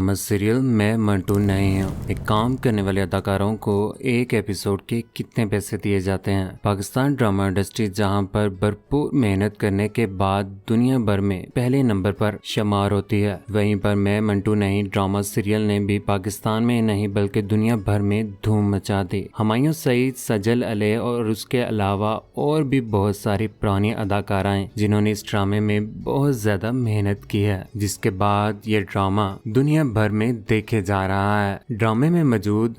Serial मैं मंटू नहीं हूँ। एक काम करने वाले अदाकारों को एक एपिसोड के कितने पैसे दिए जाते हैं। पाकिस्तान ड्रामा इंडस्ट्री जहाँ पर भरपूर मेहनत करने के बाद दुनिया भर में पहले नंबर पर शुमार होती है, वहीं पर मैं मंटू नहीं ड्रामा सीरियल ने भी पाकिस्तान में नहीं बल्कि दुनिया भर में धूम मचा दी। हुमायूं सईद, सजल अली और उसके अलावा और भी बहुत सारी पुरानी अदाकाराएं जिन्होंने इस ड्रामे में बहुत ज्यादा मेहनत की है, जिसके बाद ये ड्रामा दुनिया भर में देखे जा रहा है। ड्रामे में मौजूद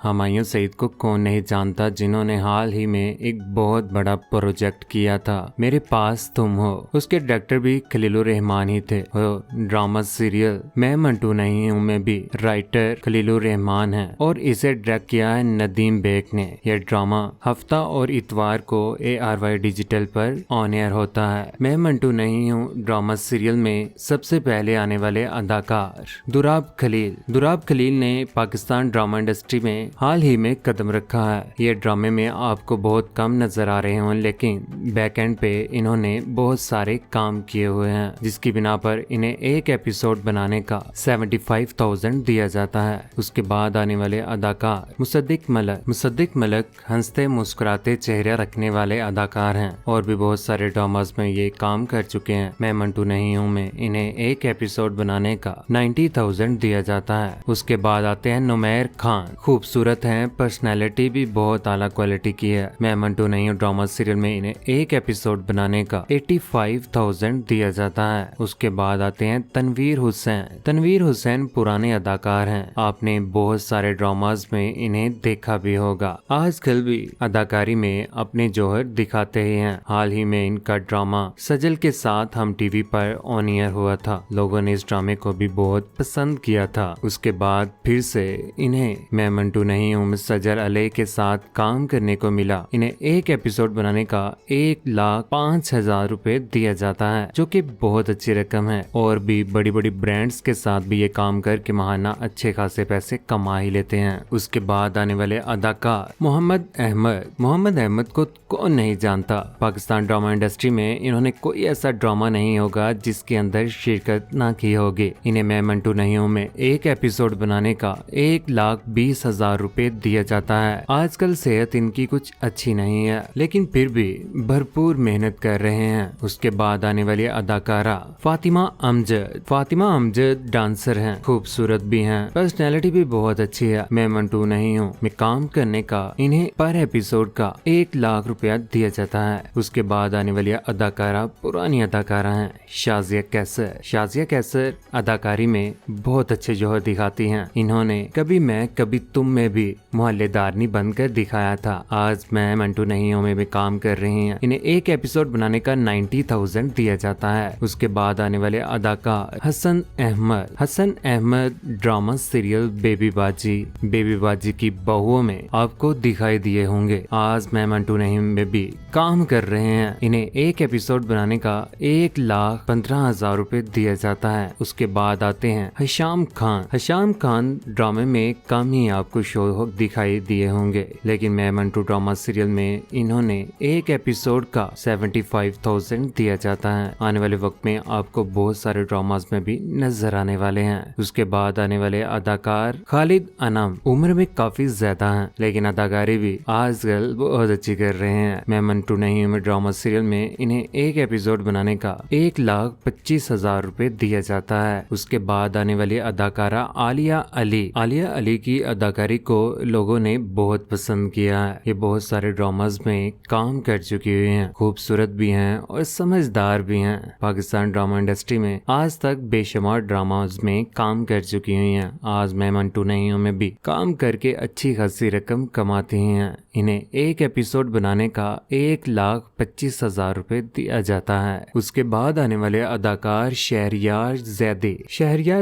हुमायूं सईद को कौन नहीं जानता, जिन्होंने हाल ही में एक बहुत बड़ा प्रोजेक्ट किया था, मेरे पास तुम हो। उसके डायरेक्टर भी खलीलुर रहमान ही थे। ड्रामा सीरियल मैं मंटू नहीं हूँ में भी राइटर खलीलुर रहमान है और इसे डायरेक्ट किया है नदीम बेग ने। यह ड्रामा हफ्ता और इतवार को ARY डिजिटल पर ऑन एयर होता है। मैं मंटू नहीं हूँ ड्रामा सीरियल में सबसे पहले आने वाले अदाकार दुराब खलील ने पाकिस्तान ड्रामा इंडस्ट्री में हाल ही में कदम रखा है। ये ड्रामे में आपको बहुत कम नजर आ रहे हों, लेकिन बैक एंड पे इन्होंने बहुत सारे काम किए हुए हैं, जिसकी बिना पर इन्हें एक एपिसोड बनाने का 75,000 दिया जाता है। उसके बाद आने वाले अदाकार मुसद्दिक मलक हंसते मुस्कुराते चेहरे रखने वाले अदाकार हैं और भी बहुत सारे ड्रामास में ये काम कर चुके हैं। मैं मंटू नहीं हूँ में इन्हें एक एपिसोड बनाने का 90,000 दिया जाता है। उसके बाद आते हैं नुमैर खान, खूबसूरत हैं, पर्सनैलिटी भी बहुत आला क्वालिटी की है। मैं मंटू नहीं हूँ ड्रामा सीरियल में इन्हें एक एपिसोड बनाने का 85,000 दिया जाता है। उसके बाद आते हैं तनवीर हुसैन पुराने अदाकार हैं, आपने बहुत सारे ड्रामास में इन्हें देखा भी होगा। आजकल भी अदाकारी में अपने जौहर दिखाते ही हैं। हाल ही में इनका ड्रामा सजल के साथ हम टीवी पर ऑन एयर हुआ था, लोगों ने इस ड्रामे को भी बहुत पसंद किया था। उसके बाद फिर से इन्हें मैं मंटू नहीं हूँ सजल अली के साथ काम करने को मिला। इन्हें एक एपिसोड बनाने का 1,05,000 रुपए दिया जाता है, जो कि बहुत अच्छी रकम है और भी बड़ी बड़ी ब्रांड्स के साथ भी ये काम करके महाना अच्छे खासे पैसे कमा ही लेते हैं। उसके बाद आने वाले अदाकार मोहम्मद अहमद को कौन नहीं जानता। पाकिस्तान ड्रामा इंडस्ट्री में इन्होंने कोई ऐसा ड्रामा नहीं होगा जिसके अंदर शिरकत ना की होगी। इन्हें मैं मंटू नहीं हूँ में एक एपिसोड बनाने का 1,20,000 रुपए दिया जाता है। आजकल सेहत इनकी कुछ अच्छी नहीं है, लेकिन फिर भी भरपूर मेहनत कर रहे हैं। उसके बाद आने वाली अदाकारा फातिमा अमजद डांसर हैं, खूबसूरत भी हैं, पर्सनैलिटी भी बहुत अच्छी है। मैं मंटू नहीं हूँ में काम करने का इन्हें पर एपिसोड का 1 लाख रुपया दिया जाता है। उसके बाद आने वाली अदाकारा पुरानी अदाकारा हैं, शाजिया कैसर अदाकारी में बहुत अच्छे जौहर दिखाती हैं। इन्होंने कभी मैं कभी तुम में भी मोहल्लेदारनी बनकर दिखाया था। आज मैं मंटू नहीं हूँ में भी काम कर रही हैं। इन्हें एक एपिसोड बनाने का 90,000 दिया जाता है। उसके बाद आने वाले अदाकार Hasan Ahmed drama serial Baby Baji की बहुओं में आपको दिखाई दिए होंगे। आज मैं मंटू नहीं में भी काम कर रहे हैं। इन्हें एक एपिसोड बनाने का 1,15,000 रुपए दिया जाता है। उसके बाद आते हैं हशाम खान ड्रामे में कम ही आपको शो दिखाई दिए होंगे, लेकिन मैं मंटू ड्रामा सीरियल में इन्होंने एक एपिसोड का 75,000 दिया जाता है। आने वाले वक्त में आपको बहुत सारे ड्रामास में भी नजर आने वाले हैं। उसके बाद आने वाले अदाकार खालिद अनम उम्र में काफी ज्यादा हैं, लेकिन अदाकारी भी आजकल बहुत अच्छी कर रहे हैं। मैं मंटू नहीं हूँ ड्रामा सीरियल में इन्हें एक एपिसोड बनाने का 1,25,000 रुपए दिया जाता है। उसके बाद आने वाली अदाकारा आलिया अली की अदाकारी को लोगों ने बहुत पसंद किया है। ये बहुत सारे ड्रामास में काम कर चुकी हुई हैं, खूबसूरत भी हैं और समझदार भी हैं। पाकिस्तान ड्रामा इंडस्ट्री में आज तक बेशुमार ड्रामास में काम कर चुकी हुई हैं। आज मैं मंटू नहीं हूँ में भी काम करके अच्छी खासी रकम कमाती हैं। इन्हें एक एपिसोड बनाने का 1,25,000 रुपए दिया जाता है। उसके बाद आने वाले अदाकार शहरयार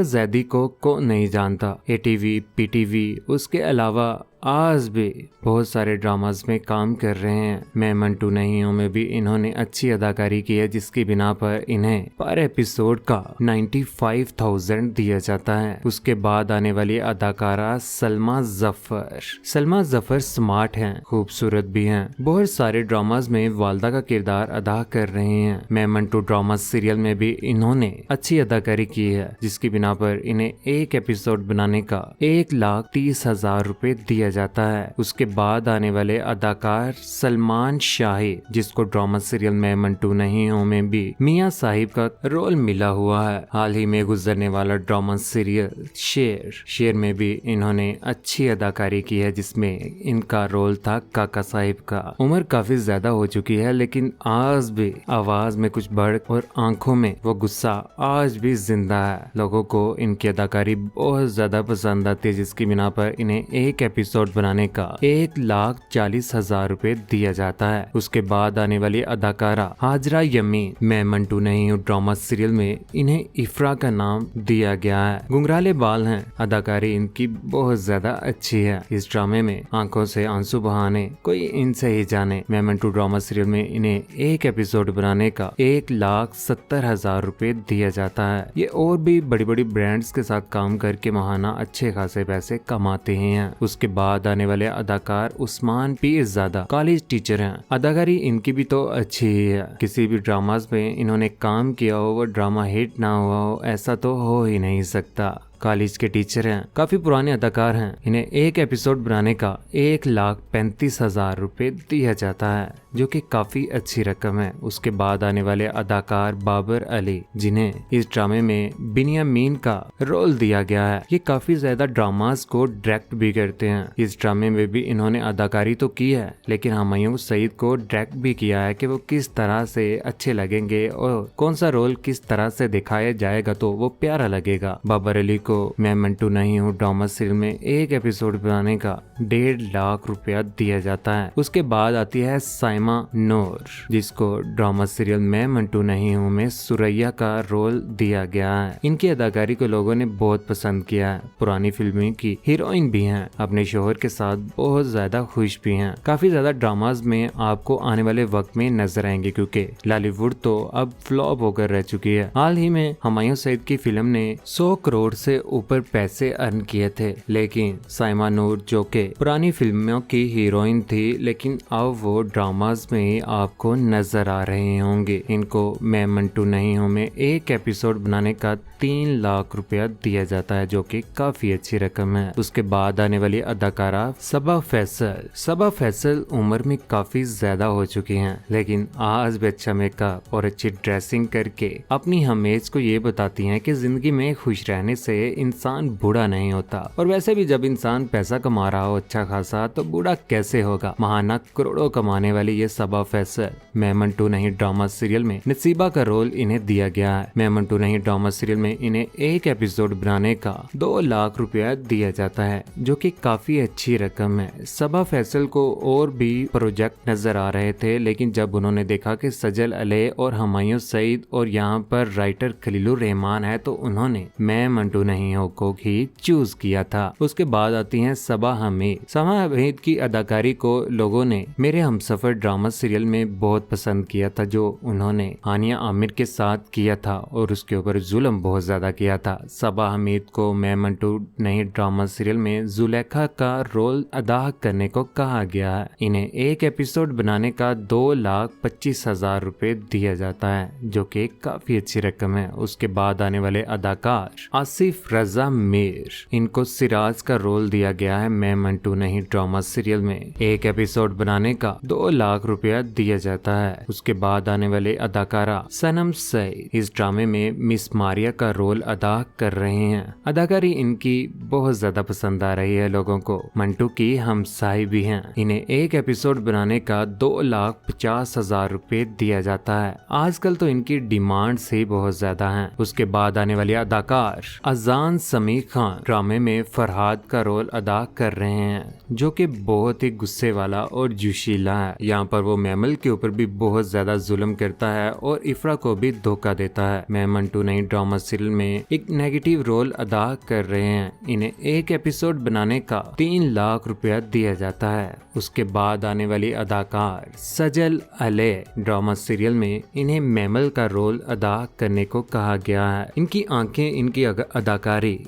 जैदी को कौन नहीं जानता। ATV, PTV उसके अलावा आज भी बहुत सारे ड्रामास में काम कर रहे हैं। मैं मंटू नहीं हूँ में भी इन्होंने अच्छी अदाकारी की है, जिसकी बिना पर इन्हें पर एपिसोड का 95,000 दिया जाता है। उसके बाद आने वाली अदाकारा सलमा जफर। सलमा जफर स्मार्ट हैं, खूबसूरत भी हैं, बहुत सारे ड्रामास में वालदा का किरदार अदा कर रही हैं। मैं मंटू ड्रामा सीरियल में भी इन्होंने अच्छी अदाकारी की है, जिसकी बिना पर इन्हें एक एपिसोड बनाने का 1,30,000 रुपए दिया जाता है। उसके बाद आने वाले अदाकार सलमान शाही, जिसको ड्रामा सीरियल मैं मंटू नहीं हूँ में भी मियाँ साहिब का रोल मिला हुआ है। हाल ही में गुजरने वाला ड्रामा सीरियल शेर में भी इन्होंने अच्छी अदाकारी की है, जिसमें इनका रोल था काका साहिब का। उम्र काफी ज्यादा हो चुकी है, लेकिन आज भी आवाज में कुछ भड़क और आंखों में वो गुस्सा आज भी जिंदा है। लोगों को इनकी अदाकारी बहुत ज्यादा पसंद आती है, जिसकी बिना पर इन्हें एक एपिसोड बनाने का 1,40,000 रुपए दिया जाता है। उसके बाद आने वाली अदाकारा हाजरा यमीन। मैं मंटू नहीं हूँ ड्रामा सीरियल में इन्हें इफ्रा का नाम दिया गया है। गुंगराले बाल हैं, अदाकारी इनकी बहुत ज्यादा अच्छी है। इस ड्रामे में आंखों से आंसू बहाने कोई इनसे ही जाने। मैं मंटू ड्रामा सीरियल में इन्हें एक एपिसोड बनाने का 1,70,000 रुपए दिया जाता है। ये और भी बड़ी बड़ी ब्रांड्स के साथ काम करके महाना अच्छे खासे पैसे कमाते हैं। उसके बाद आने वाले अदाकार उस्मान पीरजादा कॉलेज टीचर हैं। अदाकारी इनकी भी तो अच्छी ही है। किसी भी ड्रामास में इन्होंने काम किया हो, वो ड्रामा हिट ना हुआ हो, ऐसा तो हो ही नहीं सकता। कॉलेज के टीचर हैं, काफी पुराने अदाकार हैं। इन्हें एक एपिसोड बनाने का 1,35,000 रुपए दिया जाता है, जो कि काफी अच्छी रकम है। उसके बाद आने वाले अदाकार बाबर अली, जिन्हें इस ड्रामे में बिनियामीन का रोल दिया गया है। ये काफी ज्यादा ड्रामास को डायरेक्ट भी करते हैं। इस ड्रामे में भी इन्होंने अदाकारी तो की है, लेकिन हुमायूं सईद को डायरेक्ट भी किया है कि वो किस तरह से अच्छे लगेंगे और कौन सा रोल किस तरह से दिखाया जाएगा तो वो प्यारा लगेगा। बाबर अली को मैं मंटू नहीं हूँ ड्रामा सीरियल में एक एपिसोड बनाने का 1.5 लाख रुपया दिया जाता है। उसके बाद आती है साइमा नूर, जिसको ड्रामा सीरियल मैं मंटू नहीं हूँ में सुरैया का रोल दिया गया है। इनकी अदाकारी को लोगों ने बहुत पसंद किया है। पुरानी फिल्मों की हीरोइन भी हैं, अपने शोहर के साथ बहुत ज्यादा खुश भी हैं। काफी ज्यादा ड्रामाज में आपको आने वाले वक्त में नजर आएंगे, क्योंकि बॉलीवुड तो अब फ्लॉप होकर रह चुकी है। हाल ही में हुमायूं सईद की फिल्म ने 100 करोड़ से ऊपर पैसे अर्न किए थे, लेकिन साइमा नूर जो के पुरानी फिल्मों की हीरोइन थी, लेकिन अब वो ड्रामाज में आपको नजर आ रहे होंगे। इनको मैं मंटू नहीं हूँ में एक एपिसोड बनाने का 3 लाख रुपया दिया जाता है, जो कि काफी अच्छी रकम है। उसके बाद आने वाली अदाकारा सबा फैसल। सबा फैसल उम्र में काफी ज्यादा हो चुकी हैं, लेकिन आज भी अच्छा मेकअप और अच्छी ड्रेसिंग करके अपनी इमेज को ये बताती हैं कि जिंदगी में खुश रहने से इंसान बूढ़ा नहीं होता। और वैसे भी जब इंसान पैसा कमा रहा हो अच्छा खासा, तो बूढ़ा कैसे होगा। महाना करोड़ों कमाने वाली ये सबा फैसल मैं मंटू नहीं ड्रामा सीरियल में नसीबा का रोल इन्हें दिया गया है। मैं मंटू नहीं ड्रामा सीरियल में इन्हें एक एपिसोड बनाने का 2 लाख रुपया दिया जाता है, जो कि काफी अच्छी रकम है। सबा फैसल को और भी प्रोजेक्ट नजर आ रहे थे, लेकिन जब उन्होंने देखा कि सजल अले और हुमायूं सईद और यहाँ पर राइटर खलीलुर रहमान है, तो उन्होंने मैं मंटू नहीं हूँ को ही चूज किया था। उसके बाद आती हैं सबा हमीद। सबा हमीद की अदाकारी को लोगों ने मेरे हमसफर ड्रामा सीरियल में बहुत पसंद किया था, जो उन्होंने हानिया आमिर के साथ किया था और उसके ऊपर जुल्म बहुत ज्यादा किया था। सबा हमीद को मैं मंटू नहीं ड्रामा सीरियल में जुलेखा का रोल अदा करने को कहा गया है। इन्हें एक एपिसोड बनाने का 2,25,000 रुपए दिया जाता है, जो कि काफी अच्छी रकम है। उसके बाद आने वाले अदाकार आसिफ रजा मीर। इनको सिराज का रोल दिया गया है मैं मंटू नहीं ड्रामा सीरियल में। एक एपिसोड बनाने का 2 लाख रुपया दिया जाता है। उसके बाद आने वाले अदाकारा सनम सईद इस ड्रामे में मिस मारिया का रोल अदा कर रहे हैं। अदाकारी इनकी बहुत ज्यादा पसंद आ रही है लोगों को। मंटू की हमसाई भी हैं। इन्हें एक एपिसोड बनाने का 2,50,000 रुपए दिया जाता है। आजकल तो इनकी डिमांड्स ही बहुत ज्यादा हैं। उसके बाद आने वाले अदाकार अजान कप्तान समीर खान ड्रामे में फरहाद का रोल अदा कर रहे हैं, जो कि बहुत ही गुस्से वाला और जोशीला है। यहाँ पर वो मैमल के ऊपर भी बहुत ज्यादा जुल्म करता है और इफ्रा को भी धोखा देता है। मैं मंटू नहीं ड्रामा सीरियल में एक नेगेटिव रोल अदा कर रहे हैं। इन्हें एक एपिसोड बनाने का 3 लाख रुपया दिया जाता है। उसके बाद आने वाली अदाकार सजल अले ड्रामा सीरियल में इन्हें मैमल का रोल अदा करने को कहा गया है। इनकी आंखें, इनकी अदाकारी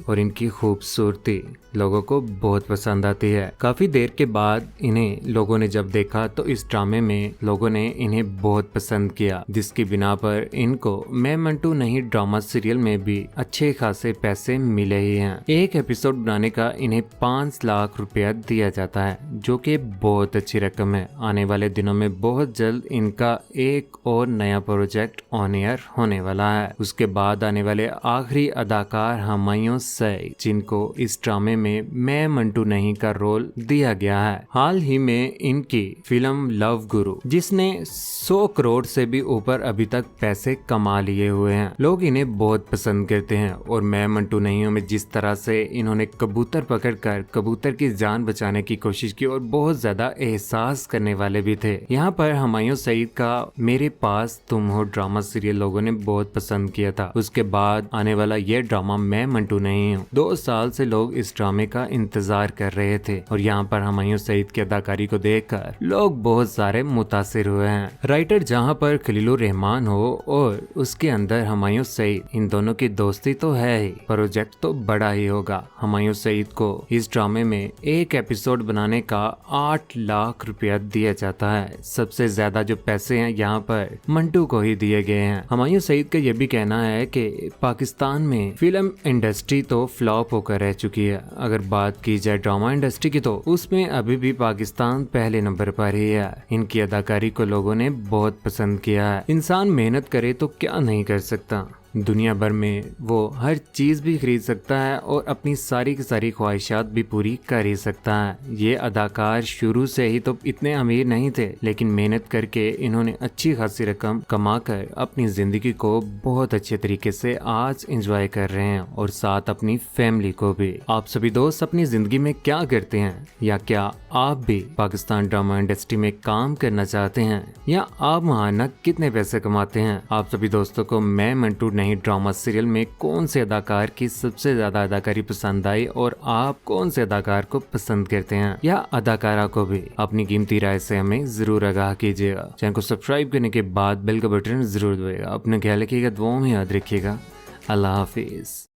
और इनकी खूबसूरती लोगों को बहुत पसंद आती है। काफी देर के बाद इन्हें लोगों ने जब देखा तो इस ड्रामे में लोगों ने इन्हें बहुत पसंद किया, जिसकी बिना पर इनको मैं मंटू नहीं ड्रामा सीरियल में भी अच्छे खासे पैसे मिले ही हैं। एक एपिसोड बनाने का इन्हें 5 लाख रुपया दिया जाता है, जो कि बहुत अच्छी रकम है। आने वाले दिनों में बहुत जल्द इनका एक और नया प्रोजेक्ट ऑन एयर होने वाला है। उसके बाद आने वाले आखिरी अदाकार हुमायूं सईद, जिनको इस ड्रामे में मैं मंटू नहीं का रोल दिया गया है। हाल ही में इनकी फिल्म लव गुरु, जिसने 100 करोड़ से भी ऊपर अभी तक पैसे कमा लिए हुए हैं, लोग इन्हें बहुत पसंद करते हैं। और मैं मंटू नहीं हूं में जिस तरह से इन्होंने कबूतर पकड़कर कबूतर की जान बचाने की कोशिश की और बहुत ज्यादा एहसास करने वाले भी थे। यहाँ पर हुमायूं सईद का मेरे पास तुम हो ड्रामा सीरियल लोगों ने बहुत पसंद किया था। उसके बाद आने वाला ये ड्रामा मैं मंटू नहीं हूँ, 2 साल से लोग इस ड्रामे का इंतजार कर रहे थे और यहाँ पर हुमायूं सईद की अदाकारी को देखकर लोग बहुत सारे मुतासिर हुए हैं। राइटर जहाँ पर खलीलुर रहमान हो और उसके अंदर हुमायूं सईद, इन दोनों की दोस्ती तो है ही, प्रोजेक्ट तो बड़ा ही होगा। हुमायूं सईद को इस ड्रामे में एक एपिसोड बनाने का 8 लाख रुपया दिया जाता है। सबसे ज्यादा जो पैसे हैं यहाँ पर मंटू को ही दिए गए हैं। हुमायूं सईद का यह भी कहना है कि पाकिस्तान में फिल्म इंडस्ट्री तो फ्लॉप होकर रह चुकी है। अगर बात की जाए ड्रामा इंडस्ट्री की तो उसमें अभी भी पाकिस्तान पहले नंबर पर ही है। इनकी अदाकारी को लोगों ने बहुत पसंद किया है। इंसान मेहनत करे तो क्या नहीं कर सकता। दुनिया भर में वो हर चीज भी खरीद सकता है और अपनी सारी की सारी ख्वाहिशात भी पूरी कर ही सकता है। ये अदाकार शुरू से ही तो इतने अमीर नहीं थे, लेकिन मेहनत करके इन्होंने अच्छी खासी रकम कमाकर अपनी जिंदगी को बहुत अच्छे तरीके से आज एंजॉय कर रहे हैं और साथ अपनी फैमिली को भी। आप सभी दोस्त अपनी जिंदगी में क्या करते हैं, या क्या आप भी पाकिस्तान ड्रामा इंडस्ट्री में काम करना चाहते हैं, या आप वहाँ न कितने पैसे कमाते हैं? आप सभी दोस्तों को मैं मंटू नहीं ड्रामा सीरियल में कौन से अदाकार की सबसे ज्यादा अदाकारी पसंद आई और आप कौन से अदाकार को पसंद करते हैं या अदाकारा को भी अपनी कीमती राय से हमें जरूर आगाह कीजिएगा। चैनल को सब्सक्राइब करने के बाद बेल का बटन जरूर दबाइएगा। अपने ख्याल रखिएगा, दुआओं में याद रखिएगा। अल्लाह हाफिज।